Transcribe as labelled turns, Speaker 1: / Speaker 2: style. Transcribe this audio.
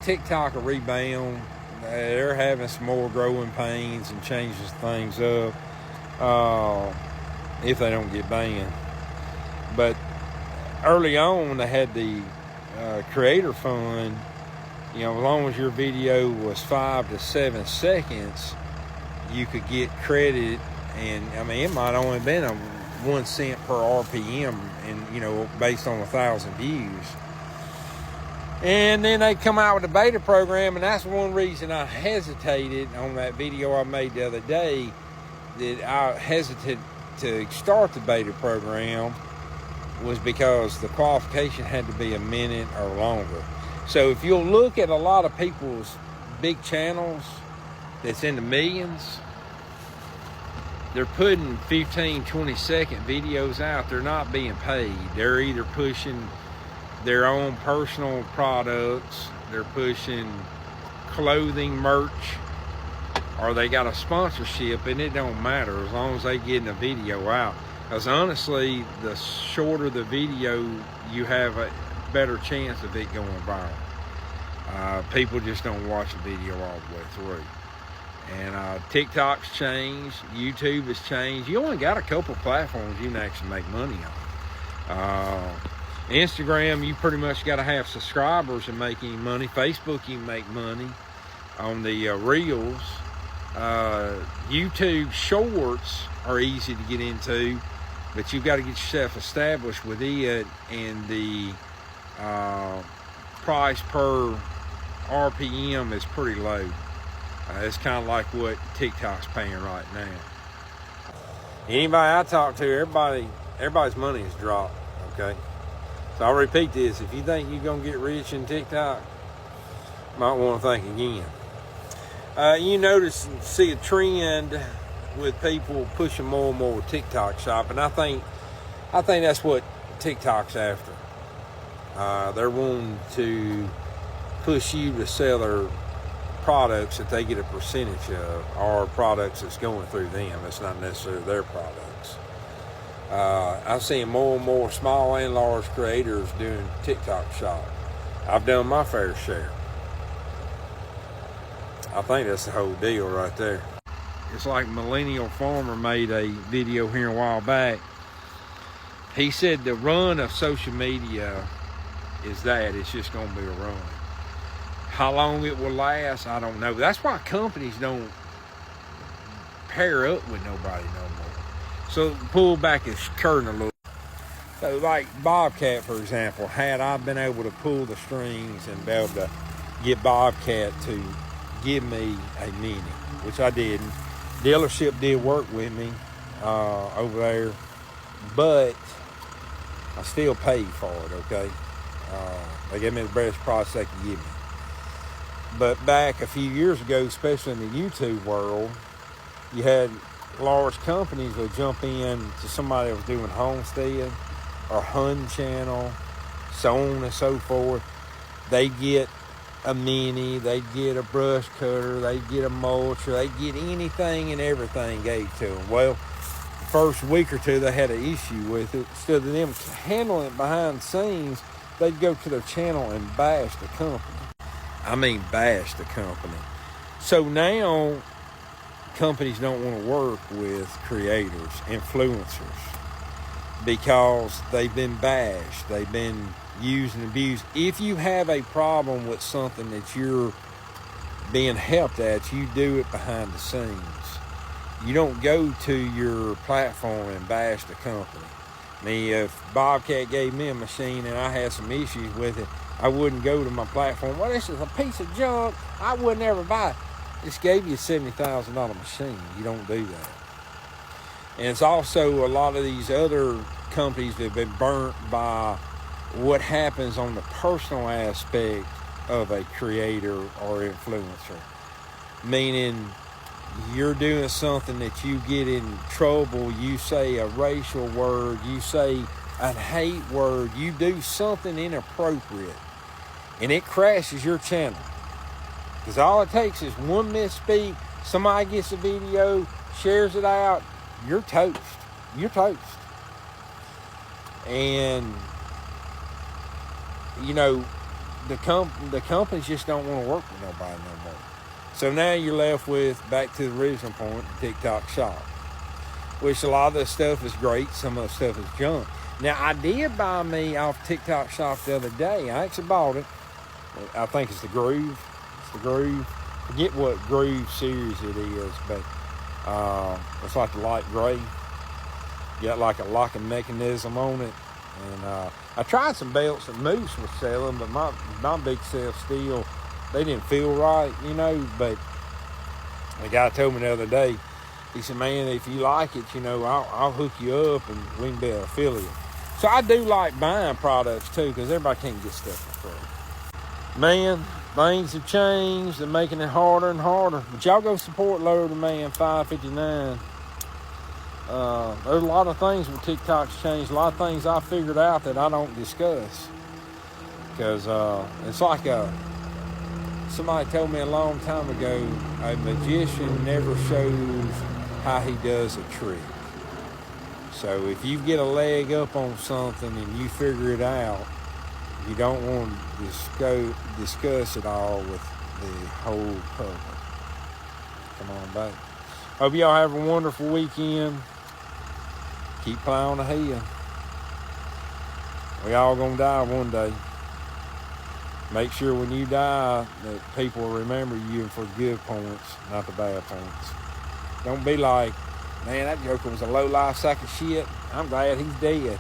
Speaker 1: TikTok will rebound. They're having some more growing pains and changes things up if they don't get banned. But early on, they had the creator fund. You know, as long as your video was 5 to 7 seconds, you could get credit. And I mean, it might only been a 1 cent per RPM, and you know, based on 1,000 views. And then they come out with a beta program, and that's one reason I hesitated on that video I made the other day, that I hesitated to start the beta program, was because the qualification had to be a minute or longer. So if you'll look at a lot of people's big channels that's in the millions, they're putting 15, 20-second videos out. They're not being paid. They're either pushing their own personal products, they're pushing clothing, merch, or they got a sponsorship, and it don't matter as long as they getting a video out. Because honestly, the shorter the video, you have a better chance of it going viral. People just don't watch the video all the way through. And TikTok's changed, YouTube has changed. You only got a couple platforms you can actually make money on. Instagram, you pretty much got to have subscribers to make any money. Facebook, you can make money on the Reels. YouTube Shorts are easy to get into, but you've got to get yourself established with it, and the price per RPM is pretty low. It's kind of like what TikTok's paying right now. Anybody I talk to, everybody's money is dropped, okay? So I'll repeat this. If you think you're going to get rich in TikTok, you might want to think again. You notice and see a trend with people pushing more and more TikTok shop, and I think that's what TikTok's after. They're wanting to push you to sell their products that they get a percentage of, or products that's going through them. It's not necessarily their products. I'm seeing more and more small and large creators doing TikTok shop. I've done my fair share. I think that's the whole deal right there. It's like Millennial Farmer made a video here a while back. He said the run of social media is that. It's just going to be a run. How long it will last, I don't know. That's why companies don't pair up with nobody no more. So pull back his curtain a little. So like Bobcat, for example, had I been able to pull the strings and be able to get Bobcat to give me a Mini, which I didn't. Dealership did work with me over there, but I still paid for it, okay? They gave me the best price they could give me. But back a few years ago, especially in the YouTube world, you had large companies would jump in to somebody that was doing Homestead or Hun Channel, so on and so forth. They get a Mini, they get a brush cutter, they get a mulcher, they get anything and everything gave to them. Well, the first week or two they had an issue with it. Instead of them handling it behind the scenes, they'd go to their channel and bash the company. I mean bash the company. So now companies don't want to work with creators, influencers, because they've been bashed, they've been used and abused. If you have a problem with something that you're being helped at, you do it behind the scenes. You don't go to your platform and bash the company. I mean, if Bobcat gave me a machine and I had some issues with it, I wouldn't go to my platform. Well, this is a piece of junk. I would never buy it. Just gave you a $70,000 machine. You don't do that. And it's also a lot of these other companies that have been burnt by what happens on the personal aspect of a creator or influencer. Meaning you're doing something that you get in trouble, you say a racial word, you say a hate word, you do something inappropriate, and it crashes your channel. Because all it takes is one misspeak, somebody gets a video, shares it out, you're toast. You're toast. And, you know, the companies just don't want to work with nobody no more. So now you're left with, back to the original point, TikTok Shop, which a lot of the stuff is great, some of the stuff is junk. Now, I did buy me off TikTok Shop the other day. I actually bought it. I think it's the Groove. It's the Groove. Forget what Groove series it is, but it's like the light gray. Got like a locking mechanism on it. And I tried some belts that Moose was selling, but my big self still, they didn't feel right, you know. But the guy told me the other day, he said, man, if you like it, you know, I'll hook you up and we can be an affiliate. So I do like buying products too, because everybody can't get stuff for free. Man, things have changed. They're making it harder and harder. But y'all go support Lower the Man 559. There's a lot of things with TikTok's changed. A lot of things I figured out that I don't discuss. Because it's like somebody told me a long time ago, a magician never shows how he does a trick. So if you get a leg up on something and you figure it out, you don't want to discuss it all with the whole public. Come on back. Hope y'all have a wonderful weekend. Keep plowing ahead. We all gonna die one day. Make sure when you die that people will remember you for good points, not the bad points. Don't be like, man, that joker was a low-life sack of shit. I'm glad he's dead.